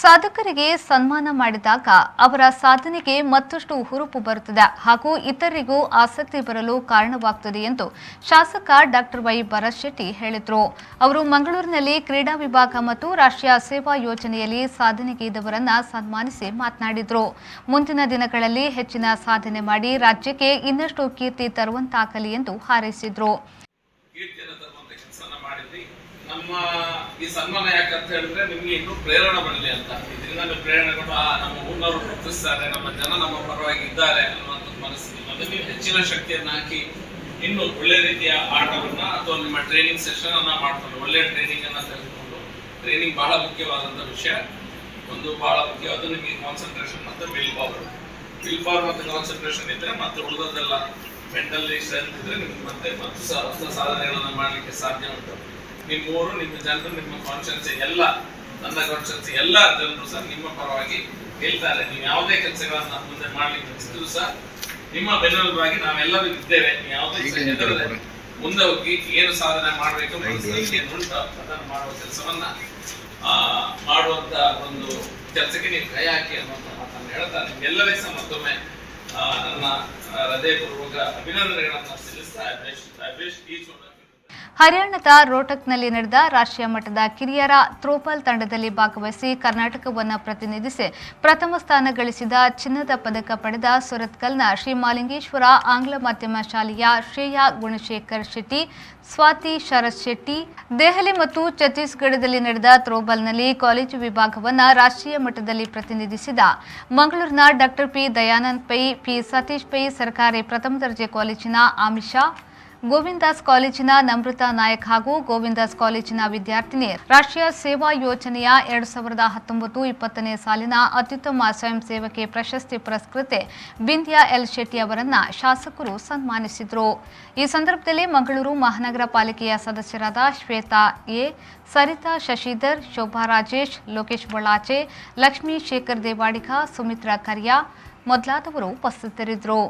ಸಾಧಕರಿಗೆ ಸನ್ಮಾನ ಮಾಡಿದಾಗ ಅವರ ಸಾಧನೆಗೆ ಮತ್ತಷ್ಟು ಹುರುಪು ಬರುತ್ತದೆ ಹಾಗೂ ಇತರರಿಗೂ ಆಸಕ್ತಿ ಬರಲು ಕಾರಣವಾಗುತ್ತದೆ ಎಂದು ಶಾಸಕ ಡಾಕ್ಟರ್ ವೈ ಭರತ್ ಶೆಟ್ಟಿ ಹೇಳಿದರು. ಅವರು ಮಂಗಳೂರಿನಲ್ಲಿ ಕ್ರೀಡಾ ವಿಭಾಗ ಮತ್ತು ರಾಷ್ಟ್ರೀಯ ಸೇವಾ ಯೋಜನೆಯಲ್ಲಿ ಸಾಧನೆಗೈದವರನ್ನು ಸನ್ಮಾನಿಸಿ ಮಾತನಾಡಿದರು. ಮುಂದಿನ ದಿನಗಳಲ್ಲಿ ಹೆಚ್ಚಿನ ಸಾಧನೆ ಮಾಡಿ ರಾಜ್ಯಕ್ಕೆ ಇನ್ನಷ್ಟು ಕೀರ್ತಿ ತರುವಂತಾಗಲಿ ಎಂದು ಹಾರೈಸಿದರು. ನಮ್ಮ ಈ ಸನ್ಮಾನ ಯಾಕಂತ ಹೇಳಿದ್ರೆ ನಿಮ್ಗೆ ಇನ್ನೂ ಪ್ರೇರಣೆ ಬರಲಿ ಅಂತ. ಇದರಿಂದ ನೀವು ಪ್ರೇರಣೆಗೊಂಡು ನಮ್ಮ ಊರಿನವರು ಗುರುತಿಸ್ತಾರೆ, ನಮ್ಮ ಜನ ನಮ್ಮ ಪರವಾಗಿ ಇದ್ದಾರೆ ಅನ್ನುವಂಥ ಮನಸ್ಸಿಗೆ ಮತ್ತೆ ನೀವು ಹೆಚ್ಚಿನ ಶಕ್ತಿಯನ್ನ ಹಾಕಿ ಇನ್ನು ಒಳ್ಳೆ ರೀತಿಯ ಆಟವನ್ನ ಅಥವಾ ನಿಮ್ಮ ಟ್ರೈನಿಂಗ್ ಸೆಷನ್ ಅನ್ನ ಮಾಡ್ಕೊಂಡು ಒಳ್ಳೆ ಟ್ರೈನಿಂಗ್ ಅನ್ನ ತೆಗೆದುಕೊಂಡು, ಟ್ರೈನಿಂಗ್ ಬಹಳ ಮುಖ್ಯವಾದಂತ ವಿಷಯ. ಒಂದು ಬಹಳ ಮುಖ್ಯವಾದ ನಿಮಗೆ ಕಾನ್ಸಂಟ್ರೇಷನ್ ಮತ್ತೆ ವಿಲ್ ಪವರ್ ಮತ್ತೆ ಕಾನ್ಸಂಟ್ರೇಷನ್ ಇದ್ರೆ ಮತ್ತೆ ಉಳಿದದೆಲ್ಲ ಮೆಂಟಲಿ ಸ್ಟ್ರೆಂತ್ ಇದ್ರೆ ನಿಮ್ಗೆ ಮತ್ತೆ ಹೊಸ ಸಾಧನೆಗಳನ್ನ ಮಾಡ್ಲಿಕ್ಕೆ ಸಾಧ್ಯ ಉಂಟು. ನಿಮ್ಮೂರು, ನಿಮ್ಮ ಜನರು, ನಿಮ್ಮ ಕಾನ್ಸ್ಟಿಟ್ಯೂನ್ಸಿ ಎಲ್ಲ, ನನ್ನ ಕಾನ್ಸ್ಟಿಟ್ಯೂನ್ಸಿ ಎಲ್ಲ ಜನರು ಸಹ ನಿಮ್ಮ ಪರವಾಗಿ ಹೇಳ್ತಾರೆ. ನೀವು ಯಾವುದೇ ಕೆಲಸಗಳನ್ನ ಮುಂದೆ ಮಾಡ್ಲಿಕ್ಕೆ ಅನಿಸಿದ್ರು ಸಹ ನಿಮ್ಮ ಬೆನ್ನೆಲುಬಾಗಿ ನಾವೆಲ್ಲರೂ ಇದ್ದೇವೆ. ನೀವು ಯಾವುದೇ ಮುಂದೆ ಹೋಗಿ ಏನು ಸಾಧನೆ ಮಾಡಬೇಕು ಉಂಟು ಅದನ್ನು ಮಾಡುವ ಕೆಲಸವನ್ನ ಮಾಡುವಂತ ಒಂದು ಕೆಲಸಕ್ಕೆ ನೀವು ಕೈ ಹಾಕಿ ಅನ್ನುವಂತ ಮಾತನ್ನು ಹೇಳ್ತಾ ನಿಮ್ಗೆಲ್ಲರಿಗೂ ಸಹ ಮತ್ತೊಮ್ಮೆ ನನ್ನ ಹೃದಯಪೂರ್ವಕ ಅಭಿನಂದನೆಗಳನ್ನು ಸಲ್ಲಿಸ್ತಾ ಹರಿಯಾಣದ ರೋಹ್ಟಕ್ನಲ್ಲಿ ನಡೆದ ರಾಷ್ಟ್ರೀಯ ಮಟ್ಟದ ಕಿರಿಯರ ಥ್ರೋಬಾಲ್ ತಂಡದಲ್ಲಿ ಭಾಗವಹಿಸಿ ಕರ್ನಾಟಕವನ್ನು ಪ್ರತಿನಿಧಿಸಿ ಪ್ರಥಮ ಸ್ಥಾನ ಗಳಿಸಿದ ಚಿನ್ನದ ಪದಕ ಪಡೆದ ಸುರತ್ಕಲ್ನ ಶ್ರೀ ಮಾಲಿಂಗೇಶ್ವರ ಆಂಗ್ಲ ಮಾಧ್ಯಮ ಶಾಲೆಯ ಶ್ರೇಯಾ ಗುಣಶೇಖರ್ ಶೆಟ್ಟಿ, ಸ್ವಾತಿ ಶರತ್ ಶೆಟ್ಟಿ. ದೆಹಲಿ ಮತ್ತು ಛತ್ತೀಸ್ಗಢದಲ್ಲಿ ನಡೆದ ಥ್ರೋಬಾಲ್ನಲ್ಲಿ ಕಾಲೇಜು ವಿಭಾಗವನ್ನು ರಾಷ್ಟ್ರೀಯ ಮಟ್ಟದಲ್ಲಿ ಪ್ರತಿನಿಧಿಸಿದ ಮಂಗಳೂರಿನ doctor P Dayanand Pai, P Satish Pai ಸರ್ಕಾರಿ ಪ್ರಥಮ ದರ್ಜೆ ಕಾಲೇಜಿನ ಆಮಿಷಾ, ಗೋವಿಂದಾಸ್ ಕಾಲೇಜಿನ ನಮೃತಾ ನಾಯಕ್ ಹಾಗೂ ಗೋವಿಂದಾಸ್ ಕಾಲೇಜಿನ ವಿದ್ಯಾರ್ಥಿನಿ ರಾಷ್ಟ್ರೀಯ ಸೇವಾ ಯೋಜನೆಯ 2019-20ನೇ ಸಾಲಿನ ಅತ್ಯುತ್ತಮ ಸ್ವಯಂ ಸೇವಕಿ ಪ್ರಶಸ್ತಿ ಪುರಸ್ಕೃತೆ ಬಿಂದ್ಯಾ ಎಲ್ ಶೆಟ್ಟಿ ಅವರನ್ನ ಶಾಸಕರು ಸನ್ಮಾನಿಸಿದರು. ಈ ಸಂದರ್ಭದಲ್ಲಿ ಮಂಗಳೂರು ಮಹಾನಗರ ಪಾಲಿಕೆಯ ಸದಸ್ಯರಾದ ಶ್ವೇತಾ ಎ, ಸರಿತಾ ಶಶಿಧರ್, ಶೋಭಾ ರಾಜೇಶ್, ಲೋಕೇಶ್ ಬೊಳಾಚೆ, ಲಕ್ಷ್ಮೀ ಶೇಖರ್ ದೇವಾಡಿಗ, ಸುಮಿತ್ರಾ ಕರಿಯಾ ಮೊದಲಾದವರು ಉಪಸ್ಥಿತರಿದ್ದರು.